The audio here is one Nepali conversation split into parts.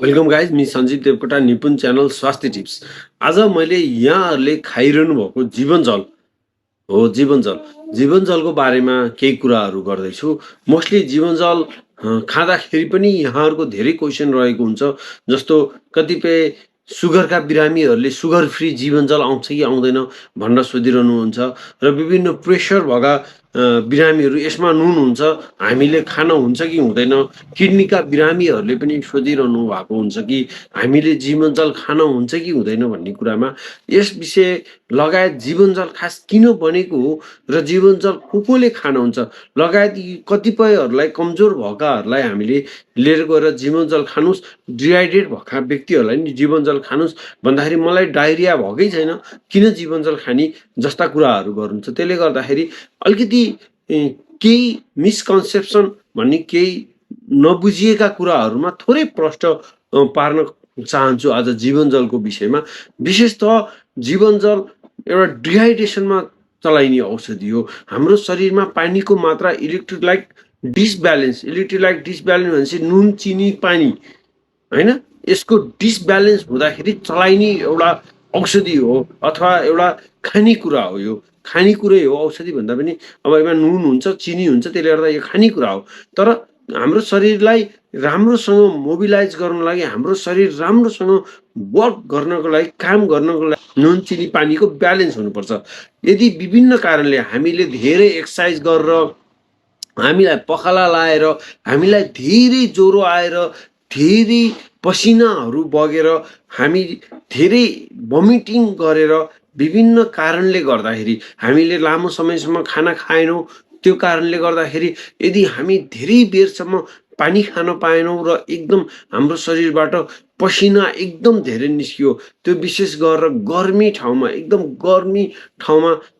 Welcome guys, me Sanjeev Devkota, निपुण च्यानल स्वास्थ्य टिप्स। आज मैले यहाँहरूले खाइरहनु भएको जीवनजलको बारेमा केही कुराहरू गर्दैछु। मोस्टली जीवनजल खाँदाखेरि पनि यहाँहरूको धेरै क्वेसन रहेको हुन्छ। जस्तो कतिपय सुगरका बिरामीहरूले सुगर फ्री जीवनजल आउँछ कि आउँदैन भनेर सोधिरहनुहुन्छ र विभिन्न प्रेसर भएका बिरामीहरू यसमा नुन हुन्छ, हामीले खान हुन्छ कि हुँदैन। किडनीका बिरामीहरूले पनि सोधिरहनु भएको हुन्छ कि हामीले जीवनजल खान हुन्छ कि हुँदैन भन्ने कुरामा। यस विषय लगायत जीवनजल खास किन बनेको हो र जीवनजल को खान हुन्छ लगायत यी कतिपयहरूलाई कमजोर भएकाहरूलाई हामीले लिएर गएर जीवनजल खानुस्, डिहाइड्रेट भएका व्यक्तिहरूलाई नि जीवनजल खानुस् भन्दाखेरि मलाई डायरिया भएकै छैन, किन जीवनजल खाने जस्ता कुराहरू गर्नुहुन्छ। त्यसले गर्दाखेरि अलिकति केही मिसकन्सेप्सन भन्ने केही नबुझिएका कुराहरूमा थोरै प्रश्न पार्न चाहन्छु आज जीवनजलको विषयमा। विशेषतः जीवनजल एउटा डिहाइड्रेसनमा चलाइने औषधि हो। हाम्रो शरीरमा पानीको मात्रा इलेक्ट्रोलाइट डिसब्यालेन्स भनेपछि नुन चिनी पानी हैन, यसको डिसब्यालेन्स हुँदाखेरि चलाइने एउटा औषधि हो अथवा एउटा खानेकुरा हो। यो खानेकुरै हो, औषधि भन्दा पनि। अब यसमा नुन हुन्छ, चिनी हुन्छ, त्यसले गर्दा यो खानेकुरा हो। तर हाम्रो शरीरलाई राम्रोसँग मोबिलाइज गर्नको लागि, हाम्रो शरीर राम्रोसँग वर्क गर्नको लागि, काम गर्नको लागि नुन चिनी पानीको ब्यालेन्स हुनुपर्छ। यदि विभिन्न कारणले हामीले धेरै एक्सर्साइज गरेर, हामीलाई पखाला लाएर, हामीलाई धेरै ज्वरो आएर, धेरै पसिनाहरू बगेर, हामी धेरै भमिटिङ गरेर, विभिन्न कारणले गर्दाखेरि हामीले लामो समयसम्म खाना खाएनौँ, त्यो कारणले गर्दाखेरि यदि हामी धेरै बेरसम्म पानी खान पाएनौँ र एकदम हाम्रो शरीरबाट पसिना एकदम धेरै निस्कियो, त्यो विशेष गरेर गर्मी ठाउँमा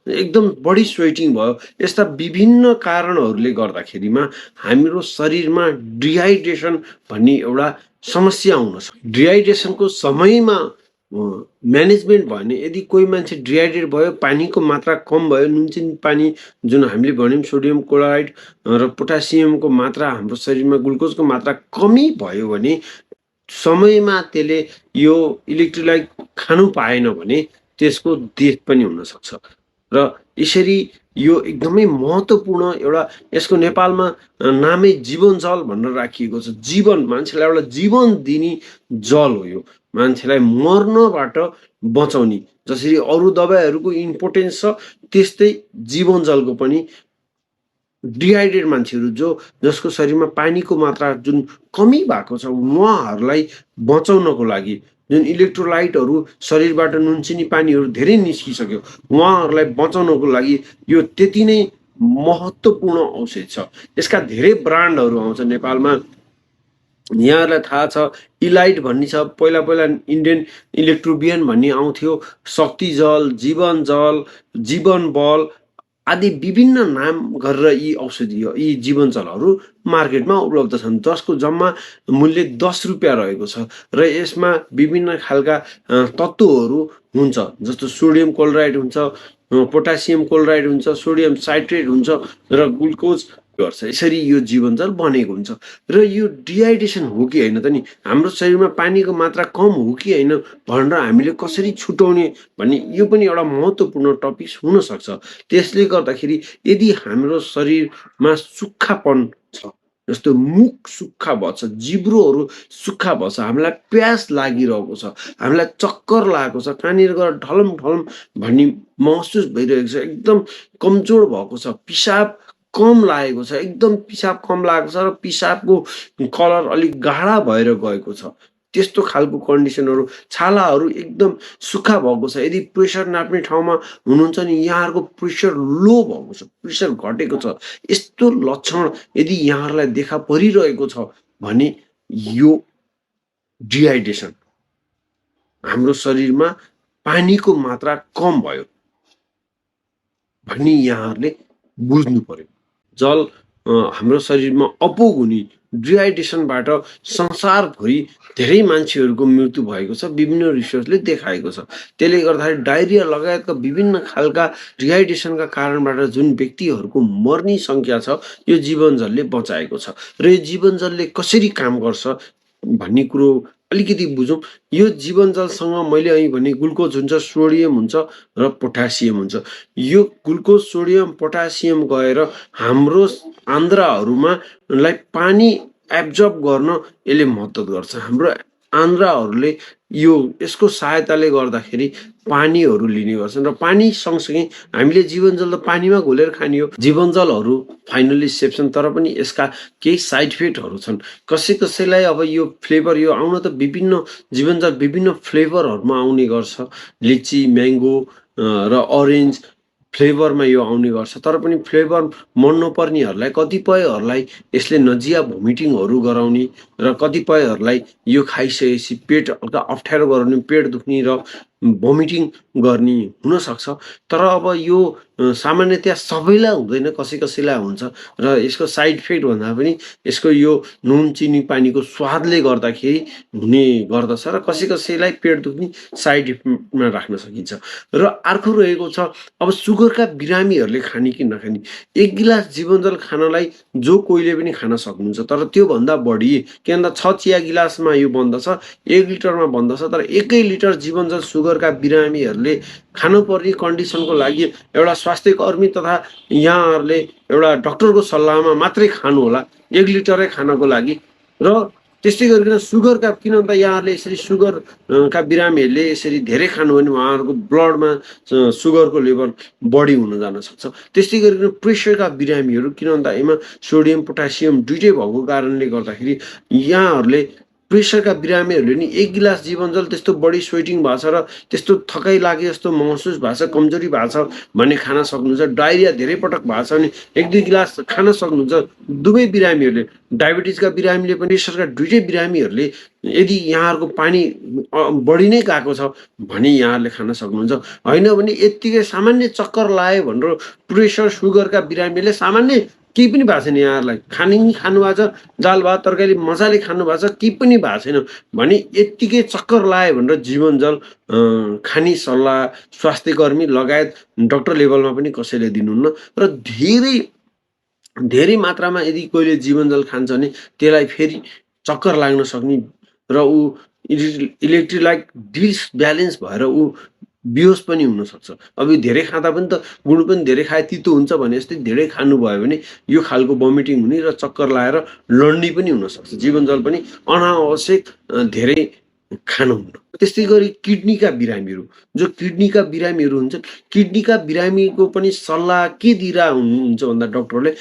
एकदम बढी स्वेटिङ भयो, यस्ता विभिन्न कारणहरूले गर्दाखेरिमा हाम्रो शरीरमा डिहाइड्रेसन भन्ने एउटा समस्या आउन सक्छ। डिहाइड्रेसनको समयमा म्यानेजमेन्ट भयो भने, यदि कोही मान्छे डिहाइड्रेट भयो, पानीको मात्रा कम भयो, नुन चिनी पानी जुन हामीले भन्यौँ सोडियम क्लोराइड र पोटासियमको मात्रा, हाम्रो शरीरमा ग्लुकोजको मात्रा कमी भयो भने समयमा त्यसले यो इलेक्ट्रोलाइट खानु पाएन भने त्यसको डेथ पनि हुनसक्छ। र यसरी यो एकदमै महत्त्वपूर्ण एउटा, यसको नेपालमा नामै जीवनजल भनेर राखिएको छ। जीवन, मान्छेलाई एउटा जीवन दिने जल हो यो, मान्छेलाई मर्नबाट बचाउने। जसरी अरू दबाईहरूको इम्पोर्टेन्स छ, त्यस्तै जीवनजलको पनि डिहाइड्रेट मान्छेहरू जसको शरीरमा पानीको मात्रा जुन कमी भएको छ, उहाँहरूलाई बचाउनको लागि, जुन इलेक्ट्रोलाइटहरू शरीरबाट नुन चिनी पानीहरू धेरै निस्किसक्यो, उहाँहरूलाई बचाउनको लागि यो त्यति नै महत्त्वपूर्ण औषध छ। यसका धेरै ब्रान्डहरू आउँछ नेपालमा। यहाँहरूलाई थाहा छ, इलाइट भन्ने छ, पहिला इन्डियन इलेक्ट्रोबियन भन्ने आउँथ्यो, शक्तिजल, जीवनजल, जीवन बल आदि विभिन्न नाम गरेर यी औषधि, यी जीवनजलहरू मार्केटमा उपलब्ध छन्, जसको जम्मा मूल्य 10 रुपियाँ रहेको छ। र यसमा विभिन्न खालका तत्त्वहरू हुन्छ, जस्तो सोडियम क्लोराइड हुन्छ, पोटासियम क्लोराइड हुन्छ, सोडियम साइट्रेट हुन्छ र ग्लुकोज गर्छ। यसरी यो जीवनजल बनेको हुन्छ। र यो डिहाइड्रेसन हो कि होइन त नि, हाम्रो शरीरमा पानीको मात्रा कम हो कि होइन भनेर हामीले कसरी छुटाउने भन्ने यो पनि एउटा महत्त्वपूर्ण टपिक हुनसक्छ। त्यसले गर्दाखेरि यदि हाम्रो शरीरमा सुक्खापन छ, जस्तो मुख सुक्खा भएछ, जिब्रोहरू सुक्खा भएछ, हामीलाई प्यास लागिरहेको छ, हामीलाई चक्कर लागेको छ, कहाँनिर गएर ढलम भन्ने महसुस भइरहेको छ, एकदम कमजोर भएको छ, पिसाब कम लागेको छ, एकदम पिसाब कम लागेको छ र पिसाबको कलर अलिक गाढा भएर गएको छ, त्यस्तो खालको कन्डिसनहरू, छालाहरू एकदम सुक्खा भएको छ। यदि प्रेसर नाप्ने ठाउँमा हुनुहुन्छ नि, यहाँहरूको प्रेसर लो भएको छ, प्रेसर घटेको छ, यस्तो लक्षण यदि यहाँहरूलाई देखा परिरहेको छ भने यो डिहाइड्रेसन, हाम्रो शरीरमा पानीको मात्रा कम भयो भन्ने यहाँहरूले बुझ्नु पर्यो। जल हाम्रो शरीरमा अपुग हुने डिहाइड्रेसनबाट संसारभरि धेरै मान्छेहरूको मृत्यु भएको छ, विभिन्न रिसर्चले देखाएको छ। त्यसले गर्दाखेरि डायरिया लगायतका विभिन्न खालका डिहाइड्रेसनका कारणबाट जुन व्यक्तिहरूको मर्ने सङ्ख्या छ, यो जीवनजलले बचाएको छ। र यो जीवनजलले कसरी काम गर्छ भन्ने कुरो अलिकति बुझौँ। यो जीवनजलसँग मैले अहिले भने ग्लुकोज हुन्छ, सोडियम हुन्छ र पोटासियम हुन्छ। यो ग्लुकोज, सोडियम, पोटासियम गएर हाम्रो आन्द्राहरूमा लाई पानी एब्जर्ब गर्न यसले मद्दत गर्छ। हाम्रो आन्द्राहरूले यसको सहायताले गर्दाखेरि पानीहरू लिने गर्छन् र पानी सँगसँगै हामीले जीवनजल त पानीमा घोलेर खाने हो। जीवनजलहरू फाइनली सेफ छन्, तर पनि यसका केही साइड इफेक्टहरू छन्। कसैलाई अब यो फ्लेभर आउन त विभिन्न जीवनजल विभिन्न फ्लेभरहरूमा आउने गर्छ। लिची, म्याङ्गो र अरेन्ज फ्लेभरमा यो आउने गर्छ। तर पनि फ्लेभर मन नपर्नेहरूलाई कतिपयहरूलाई यसले नजिया भोमिटिङहरू गराउने र कतिपयहरूलाई यो खाइसकेपछि पेट हल्का अप्ठ्यारो गराउने, पेट दुख्ने र भोमिटिङ गर्ने हुनसक्छ। तर अब यो सामान्यतया सबैलाई हुँदैन, कसैलाई हुन्छ र यसको साइड इफेक्ट भन्दा पनि यसको यो नुन, चिनी, पानीको स्वादले गर्दाखेरि हुने गर्दछ र कसैलाई पेट दुख्ने साइड इफेक्टमा राख्न सकिन्छ। र अर्को रहेको छ अब सुगरका बिरामीहरूले खाने कि नखाने। 1 गिलास जीवनजल खानलाई जो कोहीले पनि खान सक्नुहुन्छ, तर त्योभन्दा बढी के भन्दा 6 चिया गिलासमा यो बन्दछ, 1 लिटरमा बन्दछ। तर 1 लिटर जीवनजल सुगरका बिरामीहरूले खानुपर्ने कन्डिसनको लागि एउटा स्वास्थ्य कर्मी तथा यहाँहरूले एउटा डक्टरको सल्लाहमा मात्रै खानु होला 1 लिटरै खानको लागि। र त्यस्तै गरिकन सुगरका, किन भन्दा यहाँहरूले यसरी सुगरका बिरामीहरूले यसरी धेरै खानु भने उहाँहरूको ब्लडमा सुगरको लेभल बढी हुन जान सक्छ। त्यस्तै गरिकन प्रेसरका बिरामीहरू, किन भन्दा यसमा सोडियम, पोटासियम दुइटै भएको कारणले गर्दाखेरि यहाँहरूले प्रेसरका बिरामीहरूले नि 1 गिलास जीवनजल त्यस्तो बढी स्वेटिङ भएको छ र त्यस्तो थकाइ लागे जस्तो महसुस भएको छ, कमजोरी भएको छ भने खान सक्नुहुन्छ। डायरिया धेरै पटक भएको छ भने 1-2 गिलास खान सक्नुहुन्छ। दुवै बिरामीहरूले, डायबिटिजका बिरामीले पनि प्रेसरका दुइटै बिरामीहरूले यदि यहाँहरूको पानी बढी नै गएको छ भने यहाँहरूले खान सक्नुहुन्छ। होइन भने यत्तिकै सामान्य चक्कर लाग्यो भनेर प्रेसर सुगरका बिरामीले सामान्य केही पनि भएको छैन, यहाँहरूलाई खानु भएको छ, दाल भात तरकारी मजाले खानु भएको छ, केही पनि भएको छैन भने यत्तिकै चक्कर लाग्यो भनेर जीवनजल खाने सल्लाह स्वास्थ्य कर्मी लगायत डक्टर लेभलमा पनि कसैले दिनुहुन्न। र धेरै मात्रामा यदि कोहीले जीवनजल खान्छ भने त्यसलाई फेरि चक्कर लाग्न सक्ने र ऊ इलेक्ट्रोलाइट डिसब्यालेन्स भएर ऊ बेहोस पनि हुनसक्छ। अब यो धेरै खाँदा पनि त गुड पनि धेरै खाए तितो हुन्छ भने जस्तै धेरै खानुभयो भने यो खालको भोमिटिङ हुने र चक्कर लागेर लड्ने पनि हुनसक्छ। जीवनजल पनि अनावश्यक धेरै खानुहुन्न। त्यस्तै गरी किडनीका बिरामीहरू, जो किडनीका बिरामीहरू हुन्छन्, किडनीका बिरामीको पनि सल्लाह के दिइरहेको हुनुहुन्छ भन्दा डक्टरले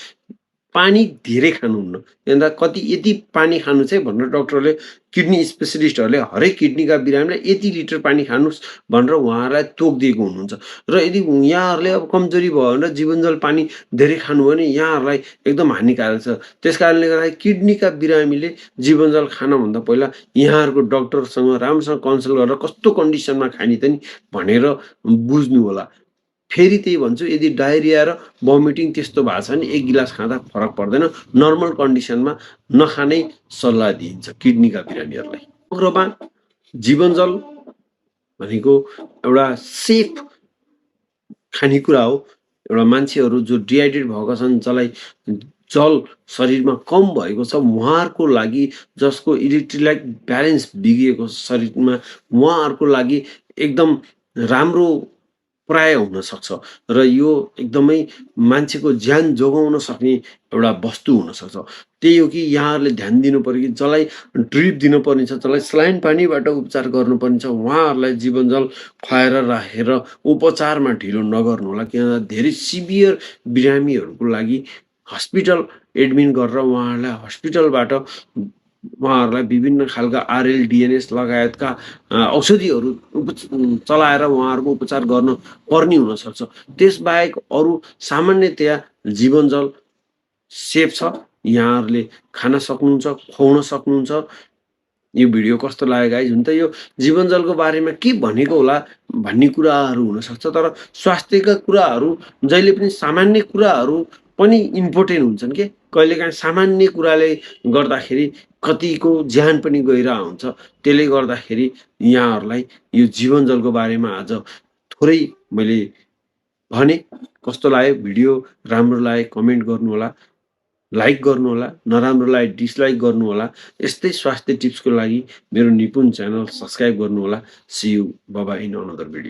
पानी धेरै खानुहुन्न। भन्दा कति यति पानी खानु चाहिँ भनेर डक्टरले, किडनी स्पेसलिस्टहरूले हरेक किडनीका बिरामीलाई यति लिटर पानी खानुहोस् भनेर उहाँहरूलाई तोक दिएको हुनुहुन्छ। र यदि यहाँहरूले अब कमजोरी भयो भने जीवनजल पानी धेरै खानु भने यहाँहरूलाई एकदम हानिकारक छ। त्यस कारणले गर्दा किडनीका बिरामीले जीवनजल खानभन्दा पहिला यहाँहरूको डक्टरसँग राम्रोसँग कन्सल्ट गरेर कस्तो कन्डिसनमा खाने त नि भनेर बुझ्नु होला। फेरि त्यही भन्छु, यदि डायरिया र भोमिटिङ त्यस्तो भएको छ भने 1 गिलास खाँदा फरक पर्दैन, नर्मल कन्डिसनमा नखानै सल्लाह दिइन्छ किडनीका बिरामीहरूलाई। समग्रमा जीवनजल भनेको एउटा सेफ खानेकुरा हो। एउटा मान्छेहरू जो डिहाइड्रेट भएका छन्, जसलाई जल शरीरमा कम भएको छ, उहाँहरूको लागि, जसको इलेक्ट्रोलाइट ब्यालेन्स बिग्रिएको शरीरमा, उहाँहरूको लागि एकदम राम्रो प्राय हुन सक्छ र यो एकदमै मान्छेको ज्यान जोगाउन सक्ने एउटा वस्तु हुन सक्छ। त्यही हो कि यहाँहरूले ध्यान दिनु पर्यो कि जसलाई ड्रिप दिनुपर्ने छ, जसलाई स्लाइन पानीबाट उपचार गर्नुपर्ने छ, उहाँहरूलाई जीवनजल खुवाएर राखेर उपचारमा ढिलो नगर्नु होला। किनभने धेरै सिभियर बिरामीहरूको लागि हस्पिटल एडमिट गरेर उहाँहरूलाई हस्पिटलबाट उहाँहरूलाई विभिन्न खालका आरएल, डिएनएस लगायतका औषधिहरू चलाएर उहाँहरूको उपचार गर्न पर्ने हुनसक्छ। त्यसबाहेक अरू सामान्यतया जीवनजल सेफ छ, यहाँहरूले खान सक्नुहुन्छ, खुवाउन सक्नुहुन्छ। यो भिडियो कस्तो लाग्यो गाइज? हुन त यो जीवनजलको बारेमा के भनेको होला भन्ने कुराहरू हुनसक्छ, तर स्वास्थ्यका कुराहरू जहिले पनि सामान्य कुराहरू पनि इम्पोर्टेन्ट हुन्छन् के। कहिलेकाहीँ सामान्य कुराले गर्दाखेरि कतिको ज्यान पनि गइरहेको हुन्छ। त्यसले गर्दाखेरि यहाँहरूलाई यो जीवनजलको बारेमा आज थोरै मैले भने। कस्तो लाग्यो भिडियो? राम्रो लाग्यो कमेन्ट गर्नु होला। लाइक गर्नुहोला, नराम्रोलाई डिसलाइक गर्नुहोला। यस्तै स्वास्थ्य टिप्सको लागि मेरो निपुण च्यानल सब्स्क्राइब गर्नुहोला। See you, bye bye in another video.